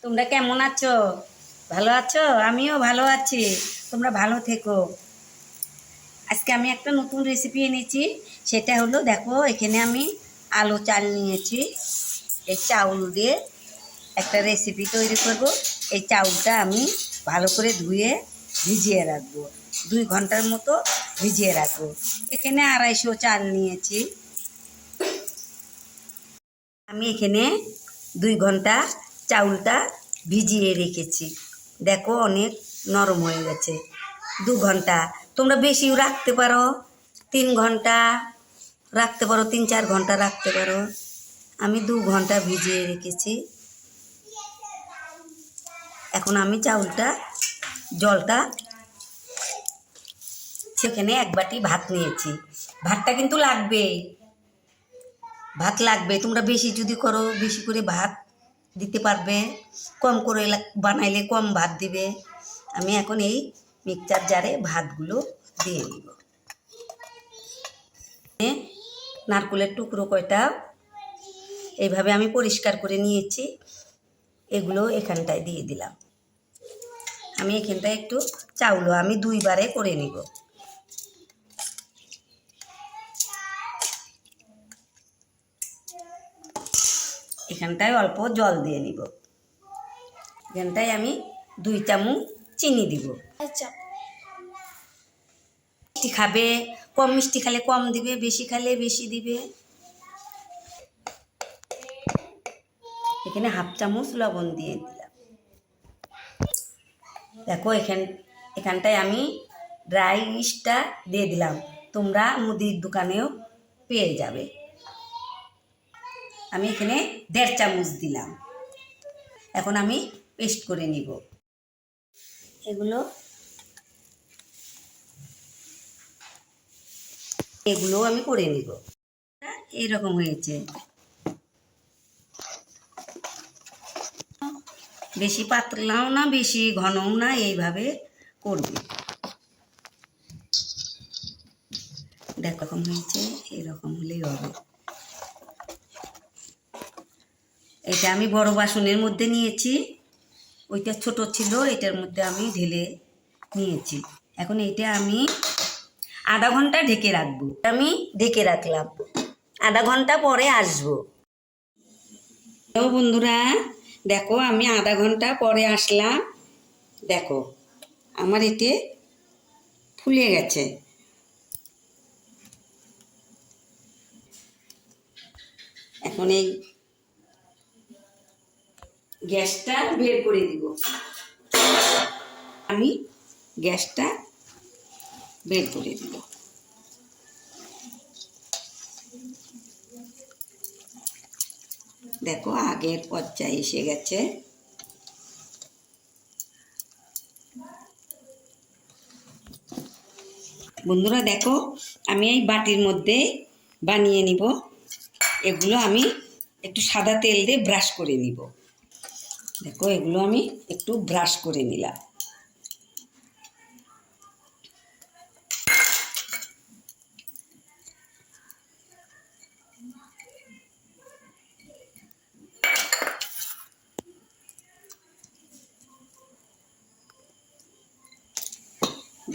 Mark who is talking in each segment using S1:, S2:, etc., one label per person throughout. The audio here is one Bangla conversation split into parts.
S1: তোমরা কেমন আছো? ভালো আছো? আমিও ভালো আছি। তোমরা ভালো থেকো। আজকে আমি একটা নতুন রেসিপি এনেছি। সেটা হলো, দেখো এখানে আমি আলু চাল নিয়েছি। এই চাউল দিয়ে একটা রেসিপি তৈরি করব। এই চাউলটা আমি ভালো করে ধুয়ে ভিজিয়ে রাখবো, 2 ঘন্টার মতো ভিজিয়ে রাখবো। এখানে 250 চাল নিয়েছি। আমি এখানে 2 ঘন্টা চাউলটা ভিজিয়ে রেখেছি। দেখো অনেক নরম হয়ে গেছে। 2 ঘন্টা, তোমরা বেশিও রাখতে পারো, 3 ঘন্টা রাখতে পারো, 3-4 ঘন্টা রাখতে পারো। আমি 2 ঘন্টা ভিজিয়ে রেখেছি। এখন আমি জলটা সেখানে 1 বাটি ভাত নিয়েছি। ভাতটা কিন্তু লাগবে, ভাত লাগবে। তোমরা বেশি যদি করো বেশি করে ভাত দিতে পারবে, কম করে বানাইলে কম ভাত দিবে। আমি এখন এই মিক্সচার জারে ভাতগুলো দিয়ে নিব। নারকেলের টুকরো কয়টা এইভাবে আমি পরিষ্কার করে নিয়েছি, এগুলো এখানটায় দিয়ে দিলাম। আমি এখানটায় একটু চাউলও আমি 2 বারে করে নিব। এখানটায় অল্প জল দিয়ে নিব। এখানটায় আমি 2 চামচ চিনি দিব। আচ্ছা, মিষ্টি খাবে, কম মিষ্টি খেলে কম দিবে, বেশি খেলে বেশি দিবে। এখানে 1/2 চামচ লবণ দিয়ে দিলাম। দেখো এখানটায় আমি ড্রাই ইস্টটা দিয়ে দিলাম। তোমরা মুদির দোকানেও পেয়ে যাবে। আমি এখানে 1.5 চামচ দিলাম। এখন আমি পেস্ট করে নিব এগুলো আমি করে নিব। এইরকম হয়েছে, বেশি পাতলাও না বেশি ঘনও না, এইভাবে করবে। দেখো এরকম হয়েছে, এরকম হলেই হবে। এটা আমি বড় বাসনের মধ্যে নিয়েছি, ওইটা ছোট ছিল, এটার মধ্যে আমি ঢেলে নিয়েছি। এখন এইটা আমি আধা ঘন্টা ঢেকে রাখবো। আমি ঢেকে রাখলাম, আধা ঘন্টা পরে আসবো। তো বন্ধুরা দেখো, আমি আধা ঘন্টা পরে আসলাম। দেখো আমার এতে ফুলে গেছে। এখন এই গ্যাসটা বের করে দিব। আমি গ্যাসটা বের করে দিব। দেখো আগের পর্যায়ে এসে গেছে। বন্ধুরা দেখো, আমি এই বাটির মধ্যে বানিয়ে নিব। এগুলো আমি একটু সাদা তেল দিয়ে ব্রাশ করে নিব। দেখো এগুলো আমি একটু ব্রাশ করে নিলাম।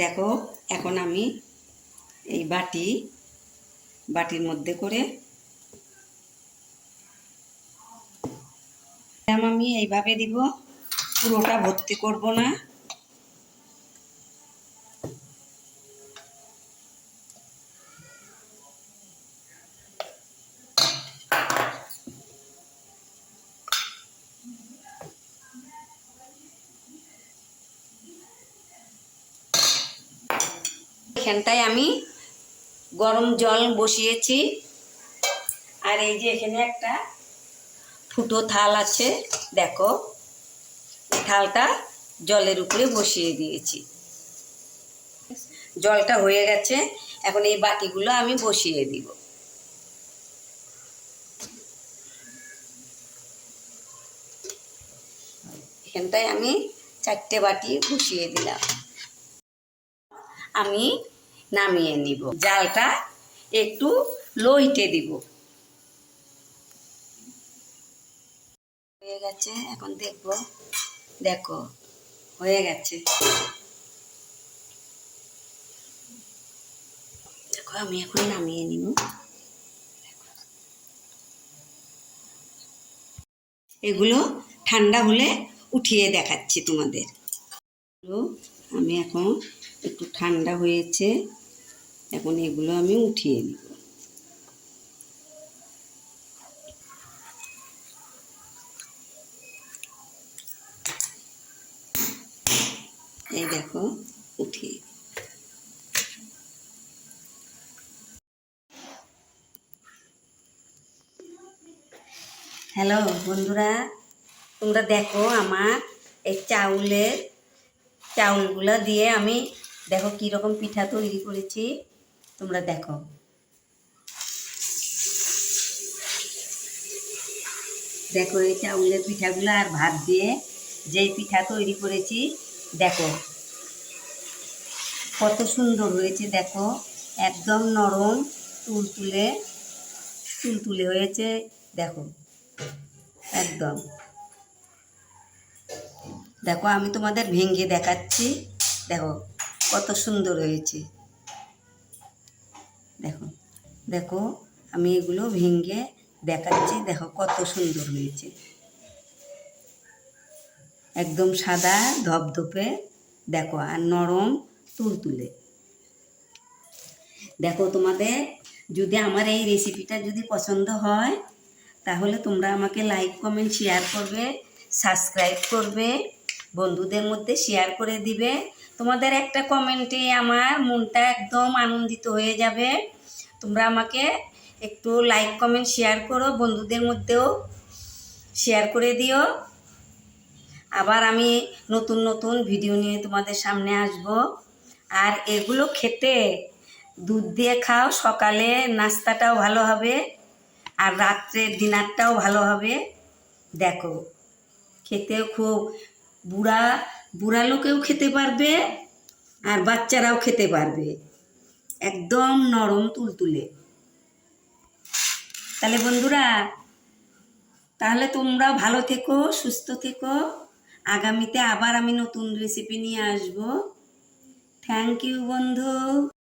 S1: দেখো এখন আমি এই বাটির মধ্যে করে আমি এইভাবে দিব, পুরোটা ভর্তি করব না। এখানটায় আমি গরম জল বসিয়েছি, আর এই যে এখানে একটা ফুটো থাল আছে। দেখো এই থালটা জলের উপরে বসিয়ে দিয়েছি। জলটা হয়ে গেছে, এখন এই বাটিগুলো আমি বসিয়ে দিব। এখানটায় আমি 4টে বাটি বসিয়ে দিলাম। আমি নামিয়ে নিব। জালটা একটু লো হিটে দিব। হয়ে গেছে, এখন দেখবো। দেখো হয়ে গেছে। দেখো আমি এখন নামিয়ে নিব। এগুলো ঠান্ডা হলে উঠিয়ে দেখাচ্ছি তোমাদের। আমি এখন একটু ঠান্ডা হয়েছে, এখন এগুলো আমি উঠিয়ে নিব। এই দেখো উঠিয়ে। হ্যালো বন্ধুরা, তোমরা দেখো আমার এই চাউলগুলো দিয়ে আমি দেখো কীরকম পিঠা তৈরি করেছি। তোমরা দেখো, দেখো এই চাউলের পিঠাগুলো আর ভাত দিয়ে যেই পিঠা তৈরি করেছি, দেখো কত সুন্দর হয়েছে। দেখো একদম নরম তুলতুলে হয়েছে। দেখো একদম, দেখো আমি তোমাদের ভেঙে দেখাচ্ছি। দেখো কত সুন্দর হয়েছে। দেখো দেখো আমি এগুলো ভেঙে দেখাচ্ছি। দেখো কত সুন্দর হয়েছে, একদম সাদা ধপধপে। দেখো আর নরম তুলতুলে। দেখো তোমাদের যদি আমার এই রেসিপিটা যদি পছন্দ হয়, তাহলে তোমরা আমাকে লাইক কমেন্ট শেয়ার করবে, সাবস্ক্রাইব করবে, বন্ধুদের মধ্যে শেয়ার করে দিবে। তোমাদের একটা কমেন্টে আমার মনটা একদম আনন্দিত হয়ে যাবে। তোমরা আমাকে একটু লাইক কমেন্ট শেয়ার করো, বন্ধুদের মধ্যেও শেয়ার করে দিও। আবার আমি নতুন নতুন ভিডিও নিয়ে তোমাদের সামনে আসব। আর এগুলো খেতে দুধ দিয়ে খাও, সকালে নাস্তাটাও ভালো হবে আর রাত্রের ডিনারটাও ভালো হবে। দেখো খেতেও খুব বুড়া লোকেও খেতে পারবে আর বাচ্চারাও খেতে পারবে, একদম নরম তুলতুলে। তাহলে বন্ধুরা, তাহলে তোমরা ভালো থেকো, সুস্থ থেকো। আগামীতে আবার আমি নতুন রেসিপি নিয়ে আসবো। থ্যাংক ইউ বন্ধু।